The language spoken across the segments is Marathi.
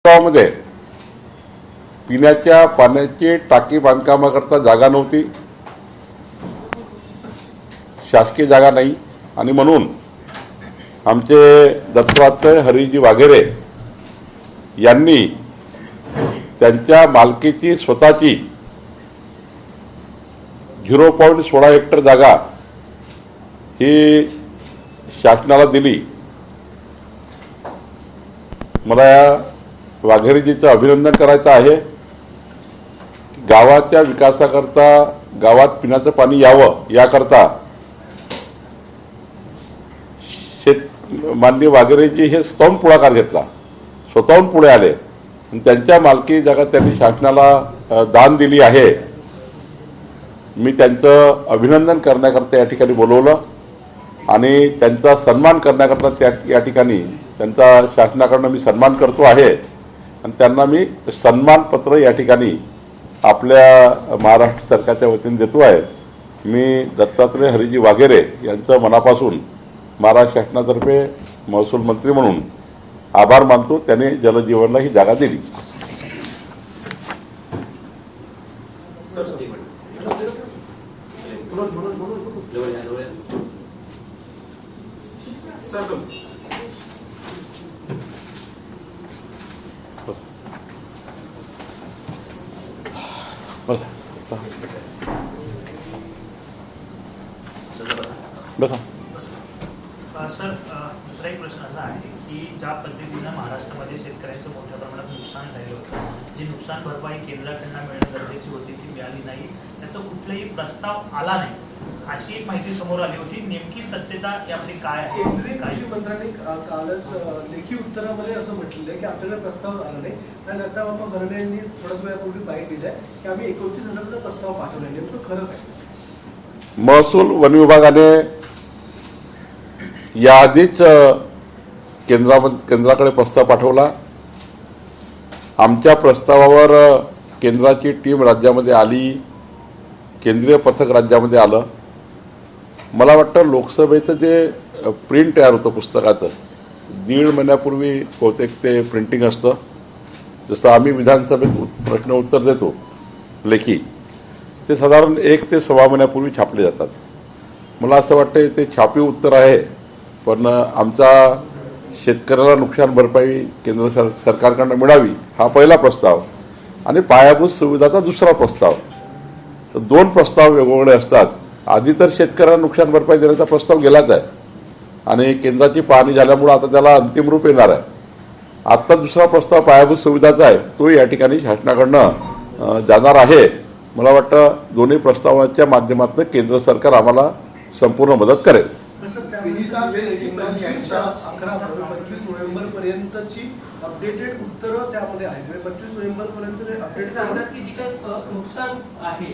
गावामध्ये पिण्याच्या पाण्याची टाकी बांधकामाकरता जागा नव्हती, शासकीय जागा नाही, आणि म्हणून आमचे दत्तात्रय हरीजी वाघेरे यांनी त्यांच्या मालकीची स्वतःची 0.16 हेक्टर जागा ही शासनाला दिली। मला या वाघेरेजीचं अभिनंदन करायचं आहे। गावाच्या विकासाकरता, गावात पिण्याचं पाणी यावं याकरता माननीय वाघेरेजी हे स्वतःहून पुढाकार घेतला, स्वतःहून पुढे आले आणि त्यांच्या मालकी जागा त्यांनी शासनाला दान दिली आहे। मी त्यांचं अभिनंदन करण्याकरता या ठिकाणी बोलवलं आणि त्यांचा सन्मान करण्याकरता या ठिकाणी त्यांचा शासनाकडून मी सन्मान करतो आहे आणि त्यांना मी सन्मानपत्र या ठिकाणी आपल्या महाराष्ट्र सरकारच्या वतीने देतो आहे। मी दत्तात्रय हरीजी वाघेरे यांचं मनापासून महाराष्ट्र शासनातर्फे महसूल मंत्री म्हणून आभार मानतो, त्याने जलजीवनला ही जागा दिली। बसा सर, दुसरा एक प्रश्न असा आहे की ज्या पद्धतीनं महाराष्ट्रामध्ये शेतकऱ्यांचं मोठ्या प्रमाणात नुकसान झालं होतं, जी नुकसान भरपाई केंद्राकडून मिळणं गरजेची होती ती मिळाली नाही, त्याचा कुठलाही प्रस्ताव आला नाही, अशी एक माहिती समोर आली होती। नेमकी सत्यता यामध्ये काय आहे? केंद्रीय कृषी मंत्र्यांनी कालच लेखी उत्तरामध्ये असं म्हटलेलं आहे की आपल्याला प्रस्ताव आला नाही आणि आता बाबा भरणे यांनी थोड्याच वेळापूर्वी बाईट दिलाय की आम्ही 29,000चा प्रस्ताव पाठवलाय। नेमकं खरं काय? महसूल वन विभागाने याआधीच केंद्राकडे प्रस्ताव पाठवला। आमच्या प्रस्तावावर केंद्राची टीम राज्यामध्ये आली, केंद्रीय पथक राज्यामध्ये आलं। मला वाटतं लोकसभेचं जे प्रिंट तयार होतं पुस्तकाचं 1.5 महिन्यापूर्वी बहुतेक ते प्रिंटिंग असतं। जसं आम्ही विधानसभेत प्रश्न उत्तर देतो लेखी, ते साधारण 1 ते सव्वा महिन्यापूर्वी छापले जातात। मला असं वाटतं ते छापीव उत्तर आहे, पण आमचा शेतकऱ्याला नुकसान भरपाई केंद्र सरकारकडून मिळावी हा पहिला प्रस्ताव आणि पायाभूत सुविधाचा दुसरा प्रस्ताव, तर 2 प्रस्ताव वेगवेगळे असतात। आधी तर शेतकऱ्यांना नुकसान भरपाई देण्याचा प्रस्ताव गेलाच आहे आणि केंद्राची पाहणी झाल्यामुळे आता त्याला अंतिम रूप येणार आहे। आता दुसरा प्रस्ताव पायाभूत सुविधाचा आहे, तो या ठिकाणी शासनाकडून जाणार आहे। मला वाटतं दोन्ही प्रस्तावाच्या माध्यमातून केंद्र सरकार आम्हाला संपूर्ण मदत करेल। 25 नोव्हेंबर पर्यंतची अपडेटेड उत्तरं त्यामध्ये आहेत। 25 नोव्हेंबर पर्यंत अपडेट सांगतात की जी काही नुकसान आहे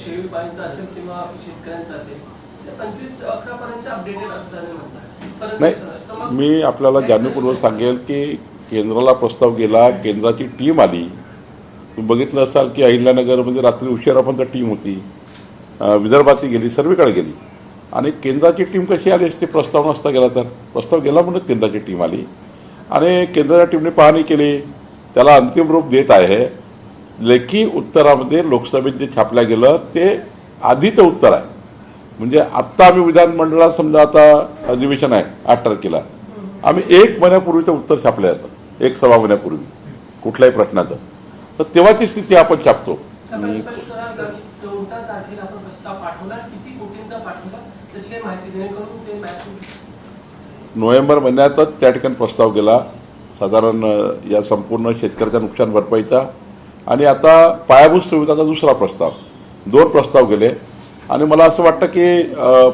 शेळी पाळीचं असेल किंवा शेतकऱ्यांचं असेल ते 25/11 पर्यंत अपडेटेड असताना म्हणतात। नाही, मी आपल्याला जाणीवपूर्वक सांगेल की केंद्राला प्रस्ताव गेला, केंद्राची टीम आली। तुम्ही बघितलं असाल की अहिल्यानगरमध्ये रात्री उशिरापर्यंत टीम होती, विदर्भातही गेली, सर्वीकडे गेली आणि केंद्राची टीम कशी आली असते प्रस्ताव नसता गेला तर? प्रस्ताव गेला म्हणून केंद्राची टीम आली आणि केंद्राच्या टीमने पाहणी केली, त्याला अंतिम रूप देत आहे। लेखी उत्तरामध्ये लोकसभेत जे छापलं गेलं ते आधीचं उत्तर आहे। म्हणजे आत्ता आम्ही विधानमंडळात समजा आता अधिवेशन आहे 8 तारखेला, आम्ही 1 महिन्यापूर्वीचं उत्तर छापलं जातं, 1 सव्वा महिन्यापूर्वी कुठल्याही प्रश्नाचं, तर तेव्हाची स्थिती आपण छापतो। नोव्हेंबर महिन्यातच त्या ठिकाणी प्रस्ताव गेला साधारण या संपूर्ण शेतकऱ्याच्या नुकसान भरपाईचा आणि आता पायाभूत सुविधाचा दुसरा प्रस्ताव, 2 प्रस्ताव गेले आणि मला असं वाटतं की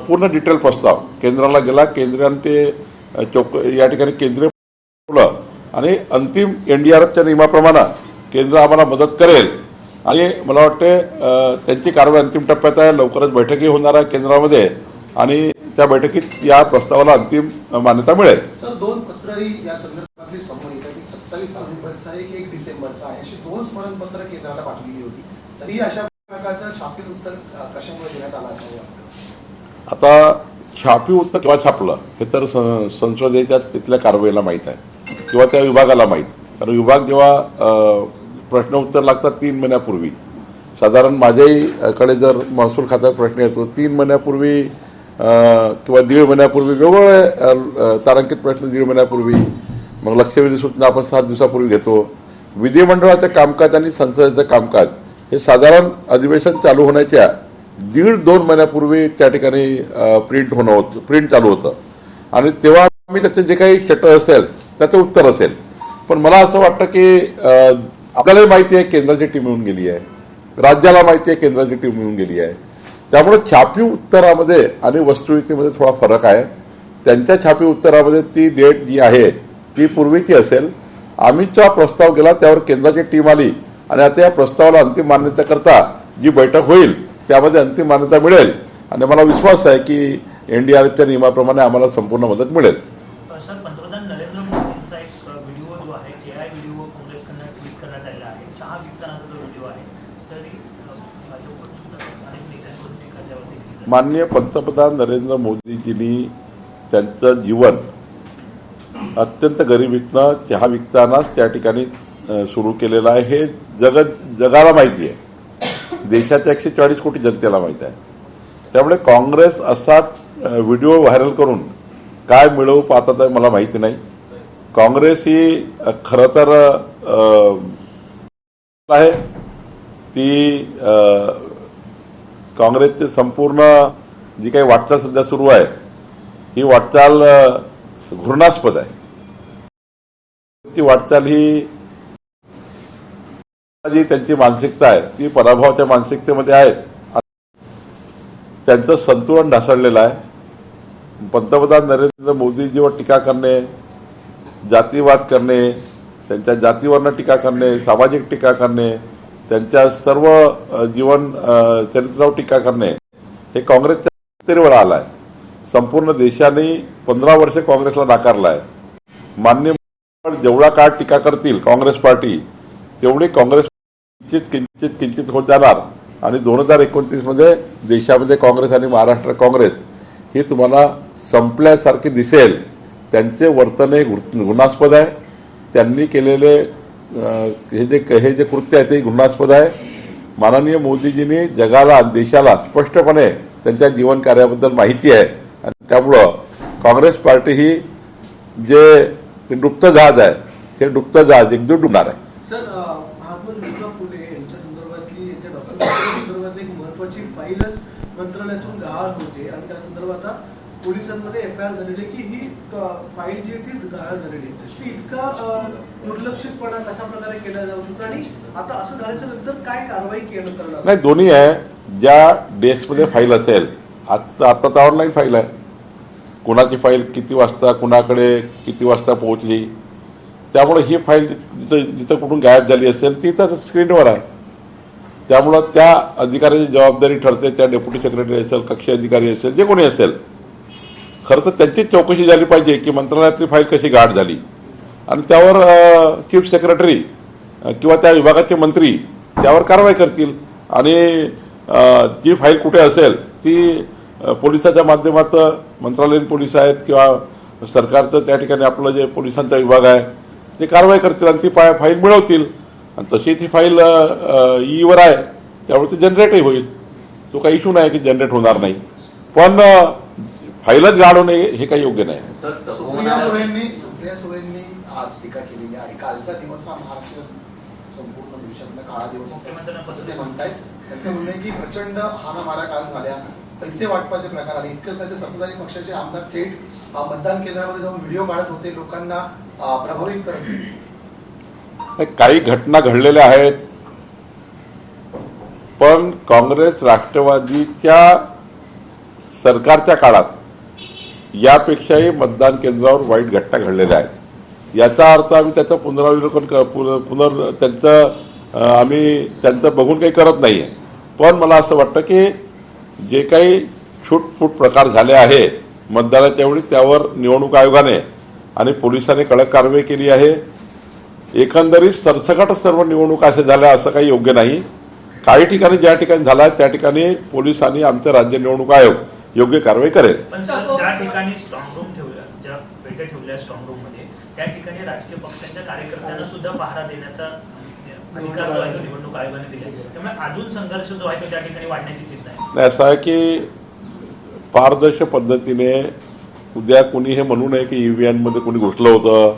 पूर्ण डिटेल प्रस्ताव केंद्राला गेला। केंद्राने ते या ठिकाणी केंद्रीय आणि अंतिम NDRFच्या नियमाप्रमाणे केंद्र आम्हाला मदत करेल आणि मला वाटते त्यांची कारवाई अंतिम टप्प्यात आहे। लवकरच बैठकही होणार आहे केंद्रामध्ये आणि त्या बैठकीत या प्रस्तावाला अंतिम मान्यता मिळेल। सर, 2 पत्रही या संदर्भातली समोर येतात, एक 27 नोव्हेंबरचा आहे, एक 1 डिसेंबरचा आहे, अशी 2 स्मरणपत्र केंद्राला पाठवलेली होती। तरी अशा प्रकारचं छापील उत्तर कशामुळे देण्यात आलं असं वाटतं? आता छापीव उत्तर केव्हा छापलं हे तर संसदेच्या तिथल्या कारवाईला माहीत आहे। किंवा त्या विभागाला माहीत. कारण विभाग जेव्हा प्रश्न उत्तर लागतात 3 महिन्यापूर्वी, साधारण माझ्याही कडे जर महसूल खात्यात प्रश्न येतो 3 महिन्यापूर्वी किंवा 1.5 महिन्यापूर्वी, वेगवेगळे तारांकित प्रश्न 1.5 महिन्यापूर्वी, मग लक्षवेधी सूचना आपण 7 दिवसापूर्वी घेतो. विधिमंडळाचं कामकाज आणि संसदेचं कामकाज हे साधारण अधिवेशन चालू होण्याच्या 1.5-2 महिन्यापूर्वी त्या ठिकाणी प्रिंट चालू होतं आणि तेव्हा मी त्याचे जे काही शटर असेल त्याचं उत्तर असेल. पण मला असं वाटतं की आपल्यालाही माहिती आहे केंद्राची टीम येऊन गेली आहे, राज्याला माहिती आहे केंद्राची टीम येऊन गेली आहे. त्यामुळे छापी उत्तरामध्ये आणि वस्तुस्थितीमध्ये थोडा फरक आहे. त्यांच्या छापी उत्तरामध्ये ती डेट जी आहे ती पूर्वीची असेल. आम्हीचा प्रस्ताव गेला त्यावर केंद्राची टीम आली आणि आता या प्रस्तावाला अंतिम मान्यता करता जी बैठक होईल त्यामध्ये अंतिम मान्यता मिळेल आणि मला विश्वास आहे की NDRFच्या नियमाप्रमाणे आम्हाला संपूर्ण मदत मिळेल. सर, पंतप्रधान नरेंद्र मोदींचा एक व्हिडिओ जो आहे AI व्हिडिओ काँग्रेसकडनं ट्विट करण्यात आलेला आहे. चहा विकतानाचा जो व्हिडिओ आहे, तरी भाजपकडून सुद्धा अनेक नेत्यांकडून टीका त्यावरती केली जाते. माननीय पंतप्रधान नरेंद्र मोदीजींनी त्यांचं जीवन अत्यंत गरिबीतनं चहा विकतानाच त्या ठिकाणी सुरू केलेलं आहे. हे जगाला माहिती आहे, देशाच्या 140 कोटी जनतेला माहीत आहे. त्यामुळे काँग्रेस असा व्हिडिओ व्हायरल करून काय मिळवू पाहतात आहे मला माहिती नाही. काँग्रेस ही खरं तर आहे ती काँग्रेसचे संपूर्ण जी काही वाटचाल सध्या सुरू आहे ही वाटचाल घृणास्पद आहे. ती वाटचाल ही जी त्यांची मानसिकता आहे ती पराभवाच्या मानसिकतेमध्ये आहे. त्यांचं संतुलन ढासळलेलं आहे. पंतप्रधान नरेंद्र मोदीजीवर टीका करणे, जातीवाद करणे, त्यांच्या जातीवरनं टीका करणे, सामाजिक टीका करणे, त्यांच्या सर्व जीवन चरित्रावर टीका करणे हे काँग्रेसच्या सत्तेवर आलं आहे. संपूर्ण देशाने 15 वर्षे काँग्रेसला नाकारलं आहे. मान्य जेवढा काळ टीका करतील काँग्रेस पार्टी तेवढी काँग्रेस किंचित होत जाणार आणि 2029मध्ये देशामध्ये काँग्रेस आणि महाराष्ट्र काँग्रेस ही तुम्हाला संपल्यासारखी दिसेल. त्यांचे वर्तन हे घृणास्पद आहे. त्यांनी केलेले हे जे कृत्य आहे ते घृणास्पद आहे. माननीय मोदीजींनी जगाला देशाला स्पष्टपणे त्यांच्या जीवन कार्याबद्दल माहिती आहे आणि त्यामुळं काँग्रेस पार्टी ही जे ते डुबतं जहाज आहे हे डुबतं जहाज एकजूट डुबणार आहे. सर, महात्मा ज्योतिबा फुले यांच्या संदर्भातली यांच्या डॉक्टरांसंदर्भातली एक महत्वाची फाईलच मंत्रालयातून गहाळ होते आणि त्या संदर्भात पोलिसांमध्ये FIR झालेली की ही फाईल जी आहे तीच गहाळ झालेली आहे. ती इतका दुर्लक्षितपणा कशा प्रकारे केला जाऊ शकतो आणि आता असं झाल्याच्या नंतर काय कारवाई करणार? नाही, दोन्ही आहे. ज्या डेस्कमध्ये फाईल असेल आता तर ऑनलाईन फाईल आहे. कुणाची फाईल किती वाजता कुणाकडे किती वाजता पोहोचली, त्यामुळे ही फाईल जिथं कुठून गायब झाली असेल ती तर स्क्रीनवर आहे. त्यामुळं त्या अधिकाऱ्याची जबाबदारी ठरते. त्या डेप्युटी सेक्रेटरी असेल, कक्षी अधिकारी असेल, जे कोणी असेल, खरं तर त्यांचीच चौकशी झाली पाहिजे की मंत्रालयातली फाईल कशी गाठ झाली आणि त्यावर चीफ सेक्रेटरी किंवा त्या विभागाचे मंत्री त्यावर कारवाई करतील आणि जी फाईल कुठे असेल ती पोलिसाच्या माध्यमातून मंत्रालयीन पोलीस आहेत किंवा सरकारचं त्या ठिकाणी आपलं जे पोलिसांचा विभाग आहे ते कारवाई करतील आणि ती फाईल मिळवतील आणि तशी ती फाईल ईवर आहे त्यामुळे ती जनरेटही होईल. तो काही इश्यू नाही की जनरेट होणार नाही, पण फाईलच गाढ होणे हे काही योग्य नाही. सुप्रिया सुळेंनी आज टीका केलेली आहे. कालचा दिवस हा महाराष्ट्र संपूर्ण भविष्यातला काळा दिवस असं ते म्हणतायत. त्यांचं म्हणणं आहे की प्रचंड हाणामाऱ्या काल झाल्या, पैसे वाटपाचे प्रकार आले. इतकंच नाही तर सत्ताधारी पक्षाचे आमदार थेट मतदान केंद्रामध्ये जाऊन व्हिडिओ काढत होते, लोकांना प्रभावित करत होते. काही घटना घडलेल्या आहेत, पण काँग्रेस राष्ट्रवादीच्या सरकारच्या काळात यापेक्षाही मतदान केंद्रावर वाईट घटना घडलेल्या आहेत. याचा अर्थ आम्ही त्याचं आम्ही त्यांचं बघून काही करत नाही आहे. पण मला असं वाटतं की जे काही छूटफूट प्रकार झाले आहे मतदानाच्या वेळी त्यावर निवडणूक आयोगाने आणि पोलिसांनी कडक कारवाई केली आहे. एकंदरीत सरसकट सर्व निवडणुका अशा झाल्या असं काही योग्य नाही. काही ठिकाणी ज्या ठिकाणी झाला त्या ठिकाणी पोलीस आणि आमचं राज्य निवडणूक आयोग योग्य कारवाई करेल. पण सर, ज्या ठिकाणी स्ट्रॉंग रूम ठेवल्या, ज्या पेट्या ठेवल्या स्ट्रॉंग रूम मध्ये त्या ठिकाणी राजकीय पक्षांच्या कार्यकर्त्यांना सुद्धा पहारा देण्याचा अधिकार जो आहे तो निवडणूक आयोगाने दिला. त्यामुळे अजून संघर्ष जो आहे तो त्या ठिकाणी वाढण्याची चिंता आहे. नाही, असं आहे की पारदर्शक पद्धतीने उद्या कोणी हे म्हणू नये की ईव्हीएममध्ये कोणी घुसलं होतं,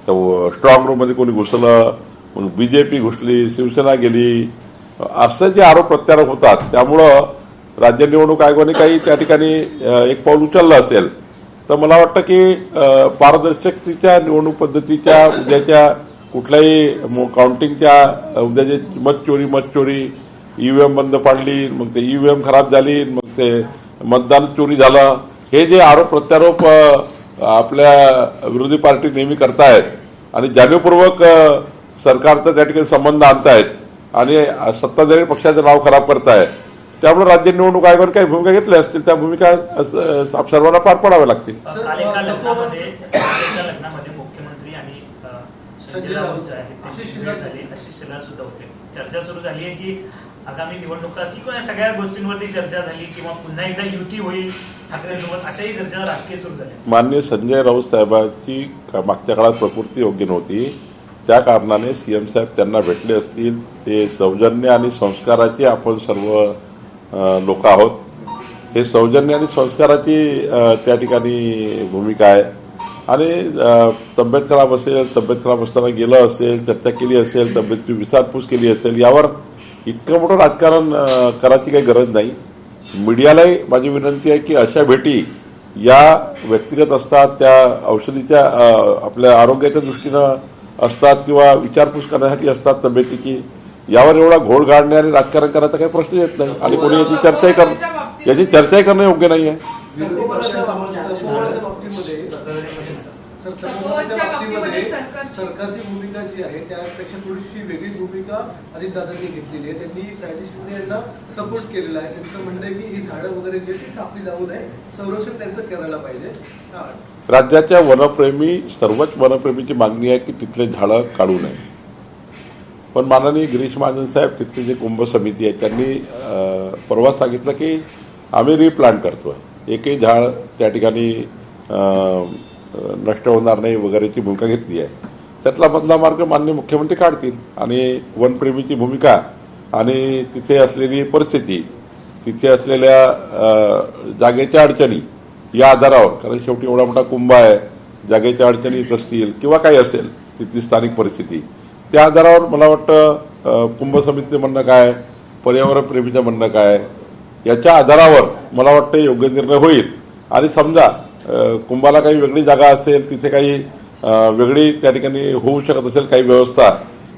तर स्ट्रॉंग रूममध्ये कोणी घुसलं, मग BJP घुसली, शिवसेना गेली, असं जे आरोप प्रत्यारोप होतात. त्यामुळं राज्य निवडणूक आयोगाने काही त्या ठिकाणी एक पाऊल उचललं असेल तर मला वाटतं की पारदर्शकतेच्या निवडणूक पद्धतीच्या उद्याच्या कुठल्याही काउंटिंगच्या उद्याचे मतचोरी EVM बंद पाडली, मग ते EVM खराब झाली, मग ते मतदान चोरी झालं, हे जे आरोप प्रत्यारोप आपल्या विरोधी पार्टी नेहमी करतायत आणि जाणीवपूर्वक सरकारचा त्या ठिकाणी संबंध आणतायत आणि सत्ताधारी पक्षाचं नाव खराब करतायत. त्यामुळे राज्य निवडणूक आयोगाने काही भूमिका घेतल्या असतील, त्या भूमिका सर्वांना पार पाडाव्या लागतील. काल एका लग्नामध्ये मुख्यमंत्री आणि संजय राऊत जे आहेत त्यांची भेट झाली, अशी शिलार सुद्धा होते. चर्चा सुरू झाली आहे की आगामी निवडणुका असतील किंवा सगळ्या गोष्टींवरती चर्चा झाली किंवा पुन्हा एकदा युती होईल ठाकरेंसोबत, अशाही चर्चा राजकीय सुरू झाल्या. माननीय संजय राऊत साहेबांची मागच्या काळात प्रकृती योग्य नव्हती, त्या कारणाने CM साहेब त्यांना भेटले असतील. ते सौजन्य आणि संस्काराचे आपण सर्व लोक आहोत. हे सौजन्य आणि संस्काराची त्या ठिकाणी भूमिका आहे आणि तब्येत खराब असेल, तब्येत खराब असताना गेलं असेल, चर्चा केली असेल, तब्येतची विचारपूस केली असेल, यावर इतकं मोठं राजकारण करायची काही गरज नाही. मीडियालाही माझी विनंती आहे की अशा भेटी या व्यक्तिगत असतात, त्या औषधीच्या आपल्या आरोग्याच्या दृष्टीनं असतात किंवा विचारपूस करण्यासाठी असतात तब्येतीची. यावर एवढा घोळ घालणे आणि राजकारण करायचा काही प्रश्न येत नाही आणि कोणी याची चर्चाही करणं योग्य नाही आहे. विरोधी पक्षांसमोर सरकारची भूमिका जी आहे त्यापेक्षा थोडीशी वेगळी भूमिका अजितदादांनी घेतलेली आहे. त्यांनी सायंटिस्ट यांना सपोर्ट केलेला आहे. त्यांचं म्हणणं आहे की ही झाडं वगैरे जे ती कापली जाऊ नये, संरक्षण त्यांचं करायला पाहिजे. राज्याच्या वनप्रेमी सर्वच वनप्रेमीची मागणी आहे की तिथले झाडं काढू नये. पण माननीय गिरीश महाजन साहेब, तिथली जे कुंभ समिती आहे त्यांनी परवा सांगितलं की आम्ही रिप्लांट करतोय, एकही झाड त्या ठिकाणी नष्ट होणार नाही वगैरेची भूमिका घेतली आहे. त्यातला मधला मार्ग माननीय मुख्यमंत्री काढतील आणि वनप्रेमीची भूमिका आणि तिथे असलेली परिस्थिती, तिथे असलेल्या जागेच्या अडचणी या आधारावर, कारण शेवटी एवढा मोठा कुंभ आहे, जागेच्या अडचणी येत असतील किंवा काही असेल तिथली स्थानिक परिस्थिती, त्या आधारावर मला वाटतं कुंभ समितीचं म्हणणं काय, पर्यावरणप्रेमीचं म्हणणं काय, याच्या आधारावर मला वाटतं योग्य निर्णय होईल. आणि समजा कुंभाला काही वेगळी जागा असेल, तिथे काही वेगळी त्या ठिकाणी होऊ शकत असेल काही व्यवस्था,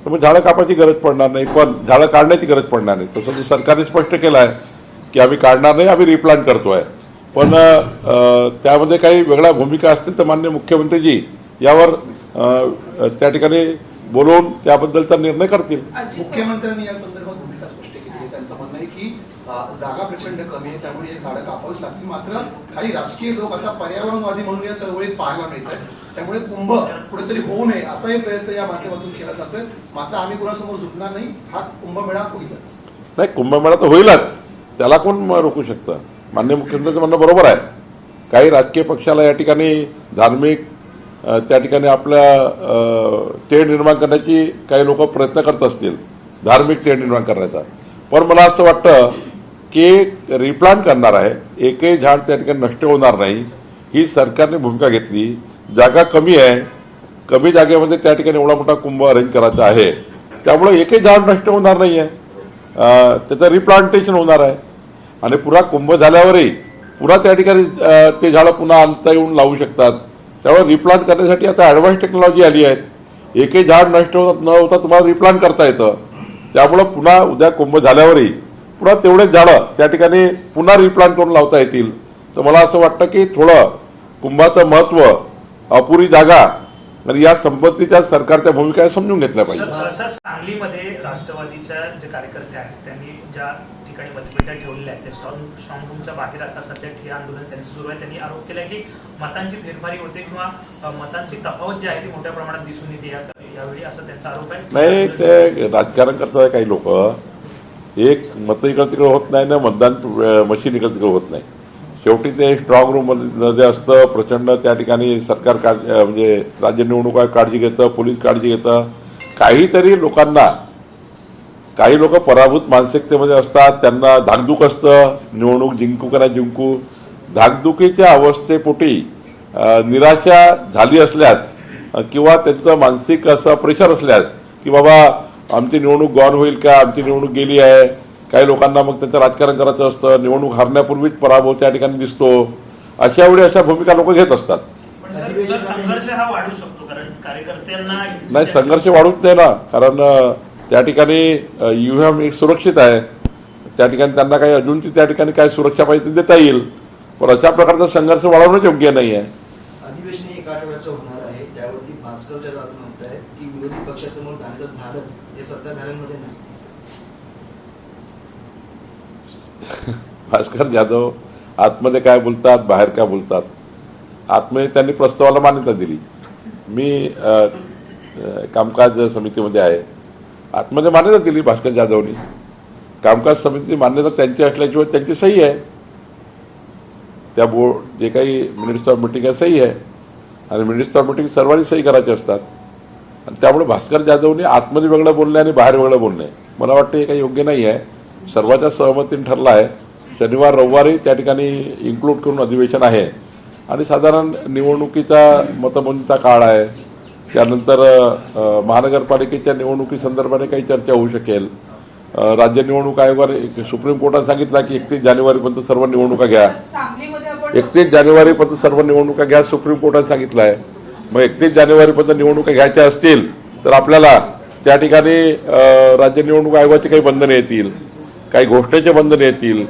तर मग झाडं कापायची गरज पडणार नाही, पण झाडं काढण्याची गरज पडणार नाही. तसं जे सरकारने स्पष्ट केलं आहे की आम्ही काढणार नाही, आम्ही रिप्लांट करतो आहे. पण त्यामध्ये काही वेगळ्या भूमिका असतील तर माननीय मुख्यमंत्रीजी यावर त्या ठिकाणी बोलवून त्याबद्दलचा निर्णय करतील. मुख्यमंत्र्यांनी या संदर्भात भूमिका स्पष्ट केली आहे. त्यांचं म्हणणं आहे की जागा प्रचंड कमी आहे, त्यामुळे हे झाडं कापावीच लागतील. मात्र काही राजकीय लोक आता पर्यावरणवादी म्हणून या चळवळीत पाहायला मिळतात, त्यामुळे कुंभ कुठेतरी होऊ नये असाही प्रयत्न या माध्यमातून केला जातोय. मात्र आम्ही कोणासमोर झुकणार नाही, हा कुंभमेळा होईलच. नाही, कुंभमेळा तर होईलच, त्याला कोण रोखू शकतं. माननीय मुख्यमंत्र्यांचं म्हणणं बरोबर आहे. काही राजकीय पक्षाला या ठिकाणी धार्मिक त्या ठिकाणी आपल्या तेढ निर्माण करण्याची काही लोक प्रयत्न करत असतील, धार्मिक तेढ निर्माण करण्याचा. पण मला असं वाटतं की रिप्लांट करणार आहे, एकही झाड त्या ठिकाणी नष्ट होणार नाही, ही सरकारने भूमिका घेतली. जागा कमी आहे, कमी जागेमध्ये त्या ठिकाणी एवढा मोठा कुंभ अरेंज करायचा आहे, त्यामुळे एकही झाड नष्ट होणार नाही आहे, त्याचं रिप्लांटेशन होणार आहे. आणि पुन्हा कुंभ झाल्यावरही पुन्हा त्या ठिकाणी ते झाडं पुन्हा आणता येऊन लावू शकतात. त्यामुळे रिप्लांट करण्यासाठी आता ॲडव्हान्स टेक्नॉलॉजी आली आहे. एकही झाड नष्ट न होता तुम्हाला रिप्लांट करता येतं. त्यामुळं पुन्हा उद्या कुंभ झाल्यावरही पुन्हा तेवढेच झाडं त्या ठिकाणी पुन्हा रिप्लांट करून लावता येतील. तर मला असं वाटतं की थोडं कुंभाचं महत्त्व, अपुरी जागा आणि या संपत्तीच्या सरकारच्या भूमिका समजून घेतल्या पाहिजे. सर, सांगलीमध्ये राष्ट्रवादीच्या जे कार्यकर्ते आहेत त्यांनी ज्या ठिकाणी मतपेट्या ठेवलेल्या आहेत, ते स्ट्रॉंग रूमच्या बाहेर आता सध्या ठिय्या आंदोलन त्यांचं सुरू आहे. त्यांनी आरोप केला की मतांची फेरफारी होते किंवा मतांची तफावत जी आहे ती मोठ्या प्रमाणात दिसून येते यावेळी, असा त्यांचा आरोप आहे. नाही, ते राजकारण करतात काही लोक. एक मतं इकडं तिकडं होत नाही ना, मतदान मशीन इकडं तिकडं होत नाही. शेवटी ते स्ट्रॉंग रूममध्ये असतं. प्रचंड त्या ठिकाणी सरकार म्हणजे राज्य निवडणूक आयोग काळजी घेतं, पोलीस काळजी घेतं. काहीतरी लोकांना, काही लोक पराभूत मानसिकतेमध्ये असतात, त्यांना धाकधूक असतं, निवडणूक जिंकू का नाही जिंकू. धाकधुकीच्या अवस्थेपोटी निराशा झाली असल्यास किंवा त्यांचं मानसिक असं प्रेशर असल्यास की बाबा आमची निवडणूक गॉन होईल का, आमची निवडणूक गेली आहे. काही लोकांना मग त्याचं राजकारण करायचं असतं. निवडणूक हारण्यापूर्वीच पराभव त्या ठिकाणी दिसतो. अशा वेळी अशा भूमिका लोक घेत असतात. पण सर संघर्ष हा वाढू शकतो, कारण कार्यकर्त्यांना नाही, संघर्ष वाढूच नाही ना, कारण त्या ठिकाणी ईव्हीएम एक सुरक्षित आहे. त्या ठिकाणी त्यांना काही अजूनची त्या ठिकाणी काय सुरक्षा पाहिजे ते देता येईल. पण अशा प्रकारचा संघर्ष वाढवणं योग्य नाही आहे. अधिवेशन 1 आठवड्याचं होणार आहे, त्यावरती भास्कर जाधव म्हणत आहेत की विरोधी पक्षासमोर जाण्याचं धाडस हे सत्ताधाऱ्यांमध्ये नाही. भास्कर जाधव आतमध्ये काय बोलतात, बाहेर काय बोलतात. आतमध्ये त्यांनी प्रस्तावाला मान्यता दिली. मी कामकाज समितीमध्ये आहे. आतमध्ये मान्यता दिली भास्कर जाधवनी. कामकाज समितीची मान्यता त्यांची असल्याशिवाय त्यांची सही आहे. त्या बोर्ड जे काही मिनिट्स ऑफ मिटिंग आहे सही आहे, आणि मिनिट्स ऑफ मिटिंग सर्वांनी सही करायचे असतात. आणि त्यामुळे भास्कर जाधवनी आतमध्ये वेगळं बोलणे आणि बाहेर वेगळं बोलणे मला वाटतं हे काही योग्य नाही आहे. सर्वांच्या सहमतीने ठरलं आहे. शनिवार रविवारी त्या ठिकाणी इन्क्लूड करून अधिवेशन आहे, आणि साधारण निवडणुकीचा मतमोजणीचा काळ आहे. त्यानंतर महानगरपालिकेच्या निवडणुकीसंदर्भाने काही चर्चा होऊ शकेल. राज्य निवडणूक आयोगाने सुप्रीम कोर्टाने सांगितलं की 31 जानेवारीपर्यंत सर्व निवडणुका घ्या. 31 जानेवारीपर्यंत सर्व निवडणुका घ्या सुप्रीम कोर्टाने सांगितलं आहे. मग 31 जानेवारीपर्यंत निवडणुका घ्यायच्या असतील तर आपल्याला त्या ठिकाणी राज्य निवडणूक आयोगाची काही बंधने येतील, काही घोषणेचे बंधने येतील,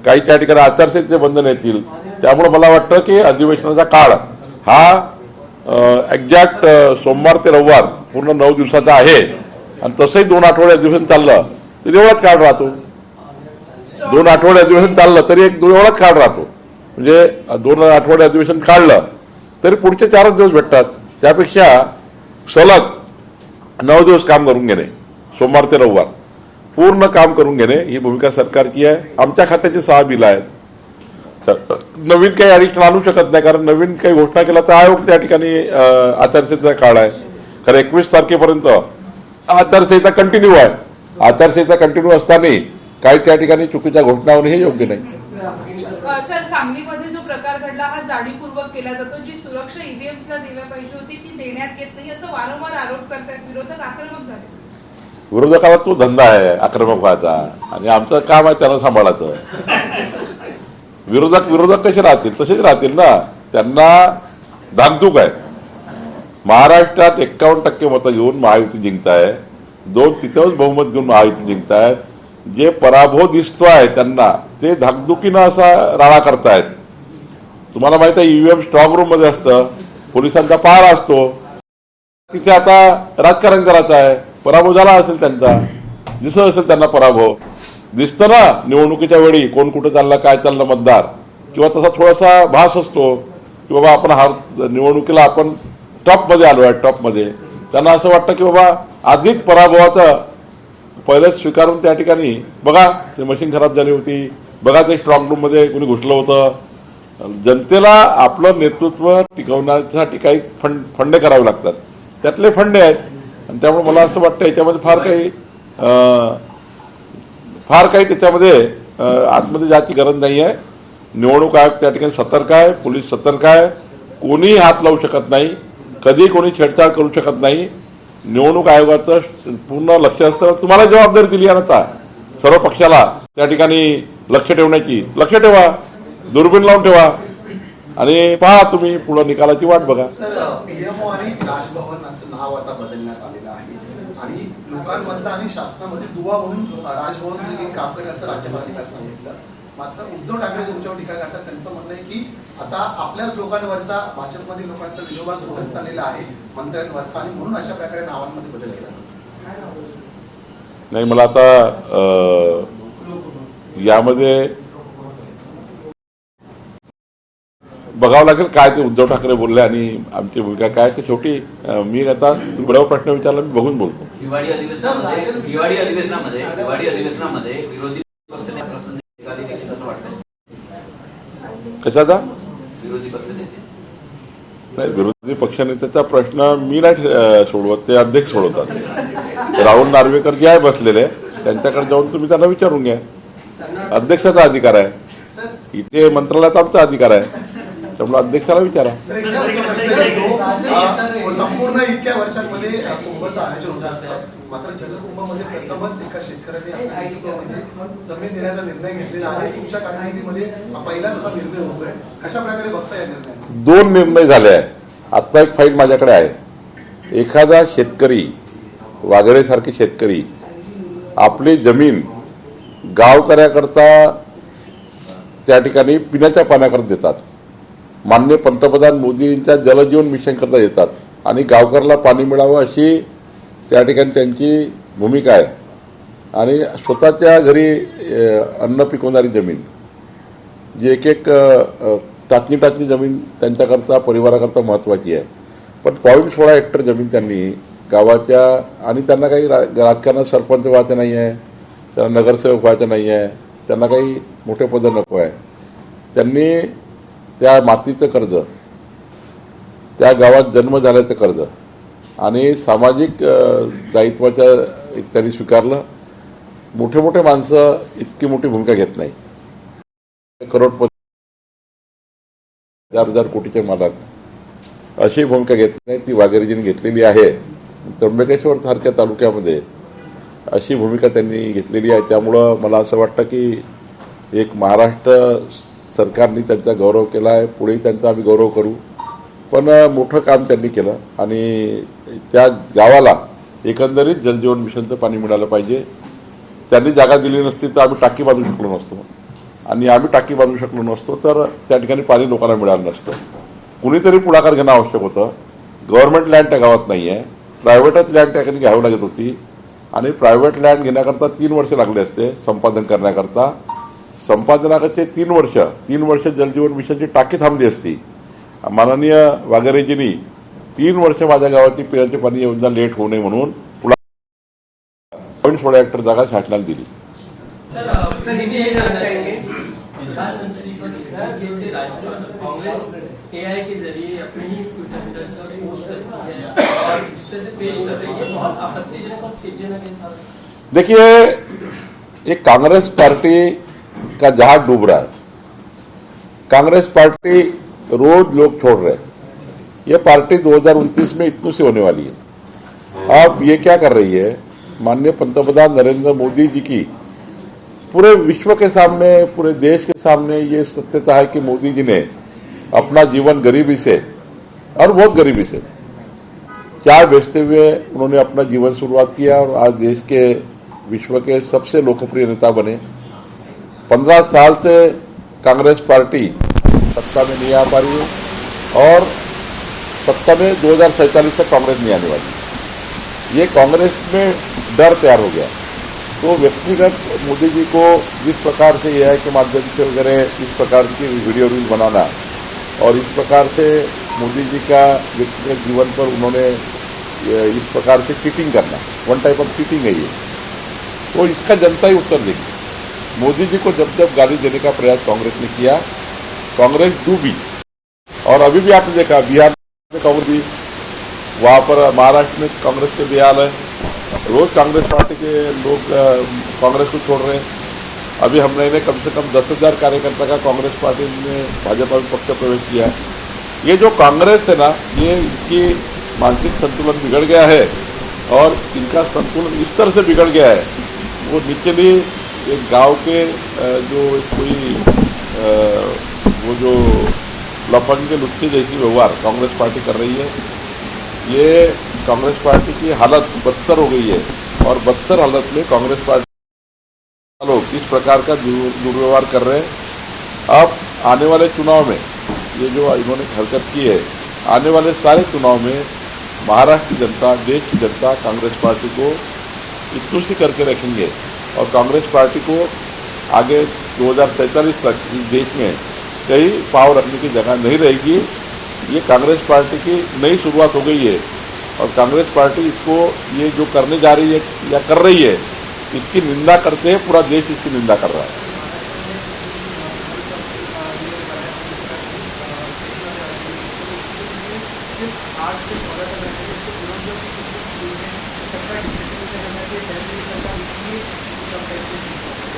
काही त्या ठिकाणी आचारसंहितेचे बंधन येतील. त्यामुळे मला वाटतं की अधिवेशनाचा काळ हा एक्झॅक्ट सोमवार ते रविवार पूर्ण 9 दिवसाचा आहे. आणि तसंही 2 आठवडे अधिवेशन चाललं तरी एवढाच काळ राहतो. 2 आठवडे अधिवेशन चाललं तरी एवढाच काळ राहतो. म्हणजे 2 आठवडे अधिवेशन काढलं तरी पुढचे 4 दिवस भेटतात. त्यापेक्षा सलग 9 दिवस काम करून घेणे, सोमवार ते रविवार पूर्ण काम करून घेणे ही भूमिका सरकारची आहे. आमच्या खात्याची 6 बिलं आहेत. तर नवीन काही ॲडिक्शन आणू शकत नाही, कारण नवीन काही घोषणा केला तर आयोग त्या ठिकाणी आचारसंहितेचा काळ आहे. कारण 21 तारखेपर्यंत आचारसंहिता कंटिन्यू आहे. आचारसंहिता कंटिन्यू असताना काही त्या ठिकाणी चुकीच्या घोषणा होणे हे योग्य नाही. सर, सांगलीमध्ये जो प्रकार घडला हा जाणीवपूर्वक केला जातो. जी सुरक्षा ईव्हीएम्सला दिली पाहिजे होती ती देण्यात येत नाही असं वारंवार आरोप करतात. विरोधक आक्रमक झाले. विरोधकाला तो धंदा आहे आक्रमक व्हायचा, आणि आमचं काम आहे त्यांना सांभाळायचं. विरोधक कसे राहतील? तसेच राहतील ना. त्यांना धाकधूक आहे. महाराष्ट्रात 51% मतं घेऊन महायुती जिंकताय, 2/3 बहुमत घेऊन महायुती जिंकतायत. जे पराभव दिसतोय त्यांना ते धाकधुकीनं असा राळा करतायत. तुम्हाला माहिती आहे ईव्हीएम स्ट्रॉंग रूम मध्ये असतं, पोलिसांचा पहारा असतो. तिथे आता राजकारण करायचं आहे. पराभव झाला असेल त्यांचा, दिसत असेल त्यांना पराभव दिसतं ना. निवडणुकीच्या वेळी कोण कुठं चाललं, काय चाललं मतदार, किंवा तसा थोडासा भास असतो की बाबा आपण निवडणुकीला आपण टॉपमध्ये आलो आहे. टॉपमध्ये त्यांना असं वाटतं की बाबा आधीच पराभवाचं पहिलेच स्वीकारून त्या ठिकाणी बघा ते मशीन खराब झाली होती, बघा ते स्ट्रॉंग रूममध्ये कोणी घुसलं होतं. जनतेला आपलं नेतृत्व टिकवण्यासाठी काही फंडे करावे लागतात. त्यातले फंडे आहेत. आणि त्यामुळे मला असं वाटतं याच्यामध्ये फार काही त्याच्यामध्ये आतमध्ये जायची गरज नाही आहे. निवडणूक आयोग त्या ठिकाणी सतर्क आहे, पोलीस सतर्क आहे. कोणीही हात लावू शकत नाही, कधी कोणी छेडछाड करू शकत नाही. निवडणूक आयोगाचं पूर्ण लक्ष असतं. तुम्हाला जबाबदारी दिली आहे आता सर्व पक्षाला त्या ठिकाणी लक्ष ठेवण्याची. लक्ष ठेवा, दुर्बीण लावून ठेवा, आणि पहा तुम्ही पुढे निकालाची वाट बघा. पीएमओ आणि राजभवनाचं नाव आता बदलण्यात आलेलं आहे, आणि लोकांमधलं आणि शासनामध्ये दुवा म्हणून राजभवन देखील काम करेल असं राज्यपालांनी काल सांगितलं. मात्र उद्धव ठाकरे तुमच्यावर टीका करतात. त्यांचं म्हणणं आहे की आता आपल्याच लोकांवरचा, भाजपमधील लोकांचा विश्वास उडत चाललेला आहे मंत्र्यांवरचा, आणि म्हणून अशा प्रकारे नावांमध्ये बदल केला. नाही, मला आता यामध्ये बघावं लागेल काय ते उद्धव ठाकरे बोलले आणि आमची भूमिका काय ते. शेवटी मी आता बरोबर प्रश्न विचारला, मी बघून बोलतो. हिवाळी अधिवेशनामध्ये विरोधी पक्षाने प्रश्न असं वाटतं. कशाचा? विरोधी पक्षनेते. नाही, विरोधी पक्षनेत्याचा प्रश्न मी नाही सोडवत, ते अध्यक्ष सोडवतात. राहुल नार्वेकर जे आहे बसलेले, त्यांच्याकडे जाऊन तुम्ही त्यांना विचारून घ्या. अध्यक्षाचा अधिकार आहे, इथे मंत्रालयात आमचा अधिकार आहे, त्यामुळे अध्यक्षाला विचारा. संपूर्ण इतक्या वर्षांमध्ये कुंभचं आयोजन होत असतं, मात्र जलकुंभामध्ये प्रथमच एका शेतकऱ्याने आपल्या नेतृत्वामध्ये जमीन देण्याचा निर्णय घेतलेला आहे. तुमच्या कारकिर्दीमध्ये हा पहिलाच असा निर्णय होतोय, कशा प्रकारे बघता या निर्णय? 2 निर्णय झाले आहे. आत्ता एक फाईल माझ्याकडे आहे. एखादा शेतकरी, वाघरेसारखे शेतकरी आपली जमीन गावकऱ्याकरता त्या ठिकाणी पिण्याच्या पाण्याकरता देतात, माननीय पंतप्रधान मोदींच्या जलजीवन मिशन करता देतात, आणि गावकऱ्याला पाणी मिळावं अशी त्या ठिकाणी त्यांची भूमिका आहे. आणि स्वतःच्या घरी अन्न पिकवणारी जमीन, जी एक टाचणी जमीन त्यांच्याकरता, परिवाराकरता महत्त्वाची आहे. पण 0.16 हेक्टर जमीन त्यांनी गावाच्या, आणि त्यांना काही राजकारणात सरपंच व्हायचं नाही आहे, त्यांना नगरसेवक व्हायचं नाही आहे, त्यांना काही मोठे पद नको आहे. त्यांनी त्या मातीचं कर्ज, त्या गावात जन्म झाल्याचं कर्ज आणि सामाजिक दायित्वाच्या एक त्यांनी स्वीकारलं. मोठे मोठे माणसं इतकी मोठी भूमिका घेत नाही. करोडपती, 1000 कोटीचे मालक अशी भूमिका घेत नाही, ती वाघेरेजींनी घेतलेली आहे. त्र्यंबकेश्वर सारख्या तालुक्यामध्ये अशी भूमिका त्यांनी घेतलेली आहे. त्यामुळं मला असं वाटतं की एक महाराष्ट्र सरकारने त्यांचा गौरव केला आहे, पुढेही त्यांचा आम्ही गौरव करू. पण मोठं काम त्यांनी केलं आणि त्या गावाला एकंदरीत जलजीवन मिशनचं पाणी मिळालं पाहिजे. त्यांनी जागा दिली नसती तर आम्ही टाकी बांधू शकलो नसतो, आणि आम्ही टाकी बांधू शकलो नसतो तर त्या ठिकाणी पाणी लोकांना मिळालं नसतं. कुणीतरी पुढाकार घेणं आवश्यक होतं. गव्हर्नमेंट लँड त्या गावात नाही आहे, प्रायव्हेटच लँड त्या ठिकाणी घ्यावी लागत होती, आणि प्रायव्हेट लँड घेण्याकरता 3 वर्ष लागले असते संपादन करण्याकरता. संपादनाकडचे 3 वर्ष जलजीवन मिशनची टाकी थांबली असती. माननीय वाघेरेजींनी 3 वर्ष माझ्या गावाची पिण्याचे पाणी योजना लेट होऊ नये म्हणून 0.16 हेक्टर जागा शासनाला दिली. कांग्रेस AI के जरिए अपनी ही ट्विटर पर पोस्ट करती है और जिस तरह से पेश कर रही है, बहुत आपत्तिजनक और खेदजनक है साहब. देखिए, ये कांग्रेस पार्टी का जहाज डूब रहा है. कांग्रेस पार्टी रोज लोग छोड़ रहे हैं. ये पार्टी 2029 में इतनी सी होने वाली है. अब ये क्या कर रही है, माननीय पंतप्रधान नरेंद्र मोदी जी की पूरे विश्व के सामने, पूरे देश के सामने ये सत्यता है कि मोदी जी ने अपना जीवन गरीबी से, और बहुत गरीबी से, चाय बेचते हुए उन्होंने अपना जीवन शुरुआत किया और आज देश के, विश्व के सबसे लोकप्रिय नेता बने. 15 साल से कांग्रेस पार्टी सत्ता में नहीं आ पा रही है, और सत्ता में 2047 तक कांग्रेस नहीं आने वाली. ये कांग्रेस में डर तैयार हो गया. तो व्यक्तिगत मोदी जी को जिस प्रकार से AI के माध्यम से वगैरह इस प्रकार की वीडियो रील बनाना, और इस प्रकार से मोदी जी का व्यक्तिगत जीवन पर उन्होंने इस प्रकार से चीटिंग करना, वन टाइप ऑफ चीटिंग है ये, तो इसका जनता ही उत्तर देगी. मोदी जी को जब जब गाली देने का प्रयास कांग्रेस ने किया, कांग्रेस डूबी. और अभी भी आपने देखा बिहार में कांग्रेस भी, वहाँ पर महाराष्ट्र में कांग्रेस के बेहाल है. रोज कांग्रेस पार्टी के लोग कांग्रेस को छोड़ रहे हैं. अभी हमने कम से कम 10,000 कार्यकर्ता का कांग्रेस पार्टी ने भाजपा में पक्ष प्रवेश किया. ये जो कांग्रेस है ना, ये इनकी मानसिक संतुलन बिगड़ गया है, और इनका संतुलन इस तरह से बिगड़ गया है, वो निचली एक गांव के जो कोई वो जो लफंग के लुच्चे जैसी व्यवहार कांग्रेस पार्टी कर रही है, ये कांग्रेस पार्टी की हालत बदतर हो गई है. और बदतर हालत में कांग्रेस पार्टी लोग इस प्रकार का दुर्व्यवहार कर रहे हैं. अब आने वाले चुनाव में ये जो इन्होंने हरकत की है, आने वाले सारे चुनाव में महाराष्ट्र की जनता, देश की जनता कांग्रेस पार्टी को इतुसी करके रखेंगे, और कांग्रेस पार्टी को आगे 2047 तक इस देश में कहीं पाव रखने की जगह नहीं रहेगी. ये कांग्रेस पार्टी की नई शुरुआत हो गई है, और कांग्रेस पार्टी इसको, ये जो करने जा रही है या कर रही है, इसकी निंदा करते हैं. पूरा देश इसकी निंदा कर रहा है.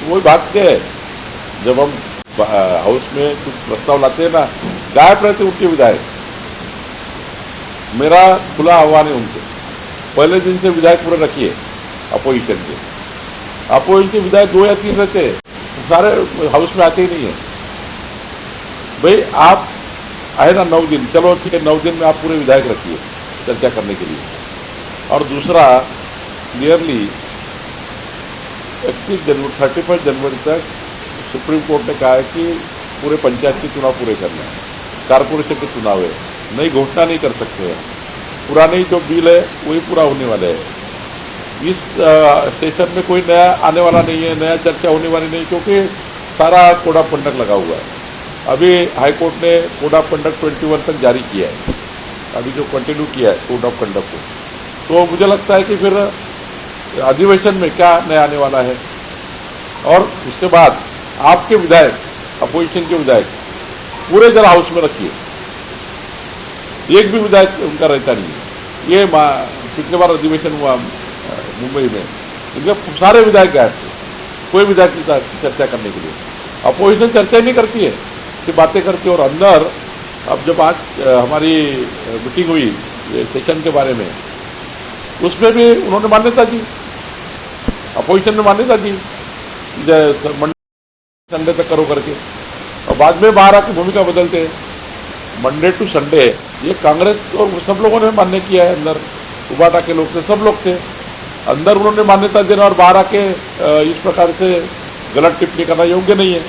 वही बात क्या है, जब हम हाउस में कुछ प्रस्ताव लाते हैं ना, गायब रहते उनके विधायक। मेरा खुला आह्वान है उनसे, पहले दिन से विधायक पूरे रखिए अपोजिशन के। अपोजिशन के विधायक 2 या 3 रहते हैं, सारे हाउस में आते ही नहीं है। भाई आप आए ना 9 दिन, चलो ठीक है, 9 दिन में आप पूरे विधायक रखिए चर्चा करने के लिए। और दूसरा, क्लियरली 31 जनवरी तक सुप्रीम कोर्ट ने कहा है कि पूरे पंचायत के चुनाव पूरे करने हैं, कारपोरेशन के चुनाव है, नई घोषणा नहीं कर सकते हैं। पुराने जो बिल है वही पूरा होने वाले हैं। इस सेशन में कोई नया आने वाला नहीं है, नया चर्चा होने वाली नहीं, क्योंकि सारा कोड ऑफ कंडक्ट लगा हुआ है। अभी हाईकोर्ट ने कोड ऑफ कंडक्ट 21 तक जारी किया है, अभी जो कंटिन्यू किया है कोड ऑफ कंडक्ट को। तो मुझे लगता है कि फिर अधिवेशन में क्या नया आने वाला है। और उसके बाद आपके विधायक, अपोजिशन के विधायक पूरे जरा हाउस में रखिए, एक भी विधायक उनका रहता नहीं है। ये पिछले बार अधिवेशन हुआ मुंबई में, इनके सारे विधायक गए थे, कोई विधायक नहीं चर्चा करने के लिए। अपोजिशन चर्चा ही नहीं करती है, सिर्फ बातें करती है। और अंदर अब जब आज हमारी मीटिंग हुई सेशन के बारे में, उसमें भी उन्होंने मान्यता दी, अपोजिशन ने मान्यता दी संडे तक करो करके, और बाद में बाहर आके भूमिका बदलते हैं। मंडे टू संडे ये कांग्रेस और सब लोगों ने मान्य किया है, अंदर उबाटा के लोग थे, सब लोग थे अंदर, उन्होंने मान्यता देना और बाहर आके इस प्रकार से गलत टिप्पणी करना योग्य नहीं है।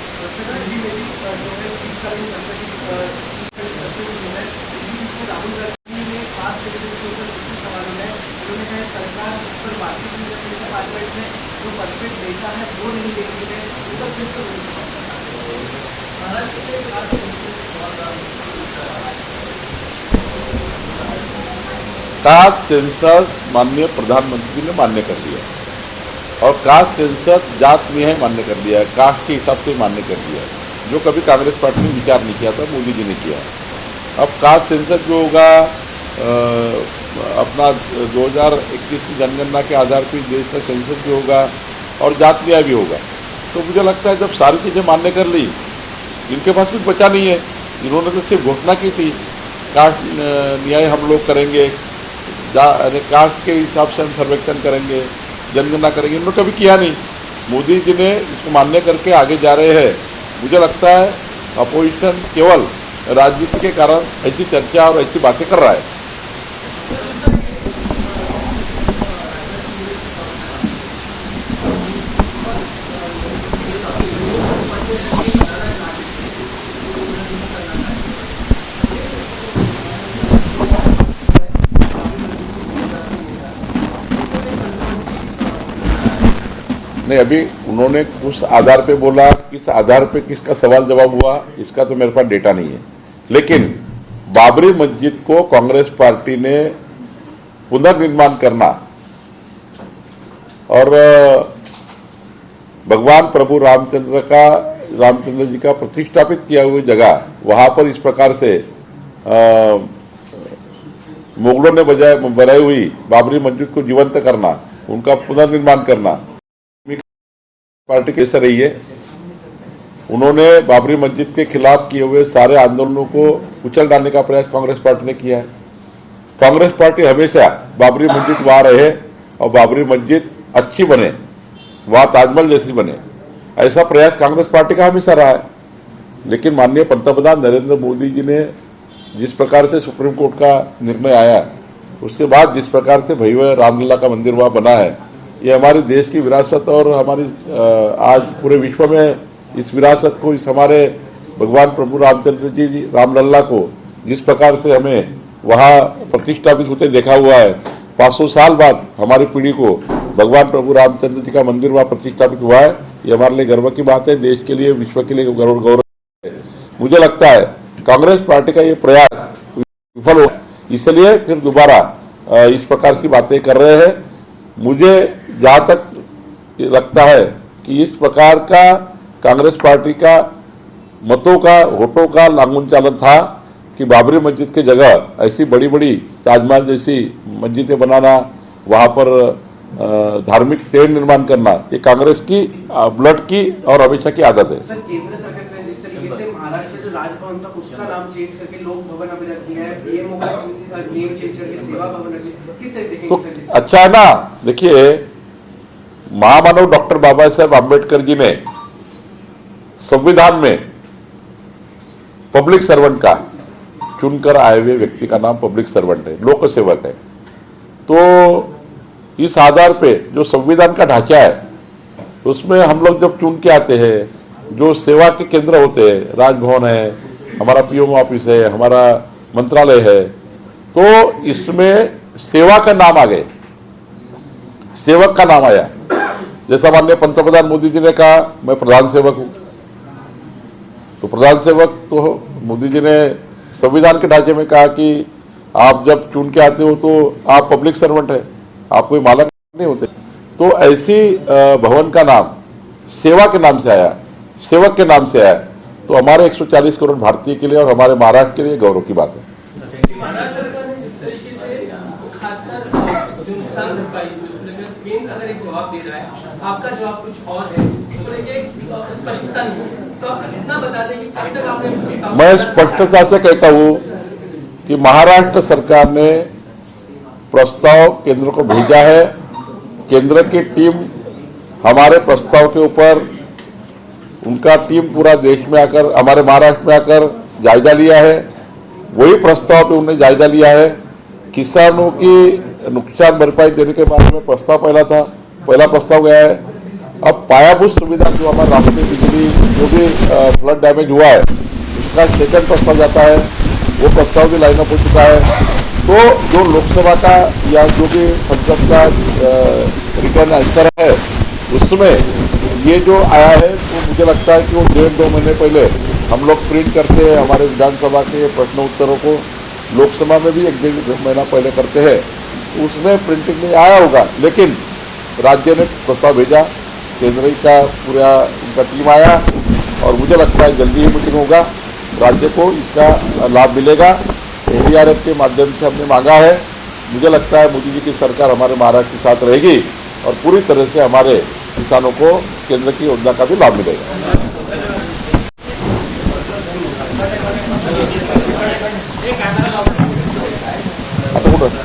कास्ट सेंसस माननीय प्रधानमंत्री ने मान्य कर लिया, और कास्ट सेंसस जात में है मान्य कर लिया है, कास्ट के हिसाब से मान्य कर लिया है, जो कभी कांग्रेस पार्टी ने विचार नहीं किया था, मोदी जी ने किया। अब कास्ट सेंसस जो होगा अपना 2021 की जनगणना के आधार पर देश का सेंसस भी होगा और जात न्याय भी होगा। तो मुझे लगता है जब सारी चीज़ें मान्य कर ली, इनके पास कुछ बचा नहीं है। इन्होंने तो सिर्फ घोषणा की थी कास्ट न्याय हम लोग करेंगे, कास्ट के हिसाब से हम सर्वेक्षण करेंगे, जनगणना करेंगे, इन्होंने कभी किया नहीं। मोदी जी ने इसको मान्य करके आगे जा रहे हैं। मुझे लगता है अपोजिशन केवल राजनीति के कारण ऐसी चर्चा और ऐसी बातें कर रहा है। नहीं, अभी उन्होंने उस आधार पे बोला, किस आधार पे किसका सवाल जवाब हुआ इसका तो मेरे पास डेटा नहीं है। लेकिन बाबरी मस्जिद को कांग्रेस पार्टी ने पुनर्निर्माण करना और भगवान प्रभु रामचंद्र जी का प्रतिष्ठापित किया हुआ जगह, वहां पर इस प्रकार से मुगलों ने बनाई हुई बाबरी मस्जिद को जीवंत करना, उनका पुनर्निर्माण करना पार्टी कैसे रही है। उन्होंने बाबरी मस्जिद के खिलाफ किए हुए सारे आंदोलनों को कुचल डालने का प्रयास कांग्रेस पार्टी ने किया है। कांग्रेस पार्टी हमेशा बाबरी मस्जिद वहां रहे और बाबरी मस्जिद अच्छी बने, वहां ताजमहल जैसी बने, ऐसा प्रयास कांग्रेस पार्टी का हमेशा रहा है। लेकिन माननीय पंतप्रधान नरेंद्र मोदी जी ने जिस प्रकार से सुप्रीम कोर्ट का निर्णय आया, उसके बाद जिस प्रकार से भव्य रामलला का मंदिर वहां बना है, ये हमारे देश की विरासत और हमारी आज पूरे विश्व में इस विरासत को, इस हमारे भगवान प्रभु रामचंद्र जी रामलला को जिस प्रकार से हमें वहाँ प्रतिष्ठापित होते देखा हुआ है, 500 साल बाद हमारी पीढ़ी को भगवान प्रभु रामचंद्र जी का मंदिर वहाँ प्रतिष्ठापित हुआ है, ये हमारे लिए गर्व की बात है, देश के लिए, विश्व के लिए गौरव है। मुझे लगता है कांग्रेस पार्टी का ये प्रयास विफल हो, इसलिए फिर दोबारा इस प्रकार की बातें कर रहे हैं। मुझे जहाँ तक लगता है कि इस प्रकार का कांग्रेस पार्टी का मतों का, वोटों का लांगन चालन था कि बाबरी मस्जिद की जगह ऐसी बड़ी बड़ी ताजमहल जैसी मस्जिदें बनाना, वहाँ पर धार्मिक तेड़ निर्माण करना, ये कांग्रेस की ब्लड की और हमेशा की आदत है। सर केंद्र सरकार ने जिस तरीके से महाराष्ट्र जो राजभवन था उसका नाम चेंज करके लोक भवन अभी रख दिया है, पीएमओ का नेम चेंज करके सेवा भवन रख दिया, किस तरह तो देखेंगे सर? अच्छा है ना, देखिए महामानव डॉक्टर बाबा साहेब आम्बेडकर जी ने संविधान में पब्लिक सर्वेंट का चुनकर आए हुए व्यक्ति का नाम पब्लिक सर्वेंट है, लोक सेवक है। तो इस आधार पे जो संविधान का ढांचा है उसमें हम लोग जब चुन के आते हैं, जो सेवा के केंद्र होते हैं, राजभवन है, हमारा पीएमओ ऑफिस है, हमारा मंत्रालय है, तो इसमें सेवा का नाम आ गए, सेवक का नाम आया। जैसा माननीय पंतप्रधान मोदी जी ने कहा मैं प्रधान सेवक हूं, तो प्रधान सेवक तो मोदी जी ने संविधान के ढांचे में कहा कि आप जब चुन के आते हो तो आप पब्लिक सर्वेंट है, आप कोई मालक नहीं होते। तो ऐसी भवन का नाम सेवा के नाम से आया, सेवक के नाम से आया, तो हमारे 140 करोड़ भारतीय के लिए और हमारे महाराष्ट्र के लिए गौरव की बात है। महाराष्ट्र सरकार ने जिस तरीके से खासकर जो नुकसान भरपाई उसको लेकर केंद्र अगर एक जवाब दे रहा है, आपका जवाब कुछ और है, उसको लेकर स्पष्टता नहीं है, तो आप इतना बता दें कि कब तक आपने प्रस्ताव मैं स्पष्टता से कहता हूं कि महाराष्ट्र सरकार ने प्रस्ताव केंद्र को भेजा है। केंद्र की टीम हमारे प्रस्ताव के ऊपर, उनका टीम पूरा देश में आकर, हमारे महाराष्ट्र में आकर जायजा लिया है। वही प्रस्ताव पे उन्होंने जायजा लिया है। किसानों की नुकसान भरपाई देने के बारे में प्रस्ताव पहला प्रस्ताव गया है। अब पायाभूत सुविधा जो हमारे राष्ट्रीय बिजली जो भी फ्लड डैमेज हुआ है उसका सेकंड प्रस्ताव जाता है, वो प्रस्ताव भी लाइन अप हो चुका है। तो जो लोकसभा का या जो भी संसद का रिटर्न आंसर है उसमें ये जो आया है वो मुझे लगता है कि वो 1.5-2 महीने पहले हम लोग प्रिंट करते हैं, हमारे विधानसभा के प्रश्न उत्तरों को लोकसभा में भी 1-1.5 महीना पहले करते हैं, उसमें प्रिंटिंग में आया होगा। लेकिन राज्य ने प्रस्ताव भेजा, केंद्र का पूरा उनका टीम आया और मुझे लगता है जल्दी ही मीटिंग होगा, राज्य को इसका लाभ मिलेगा। एडीआरएफ के माध्यम से हमने मांगा है। मुझे लगता है मोदी जी की सरकार हमारे महाराष्ट्र के साथ रहेगी और पूरी तरह से हमारे किसानों को केंद्र की योजना का भी लाभ मिलेगा। आता कुठं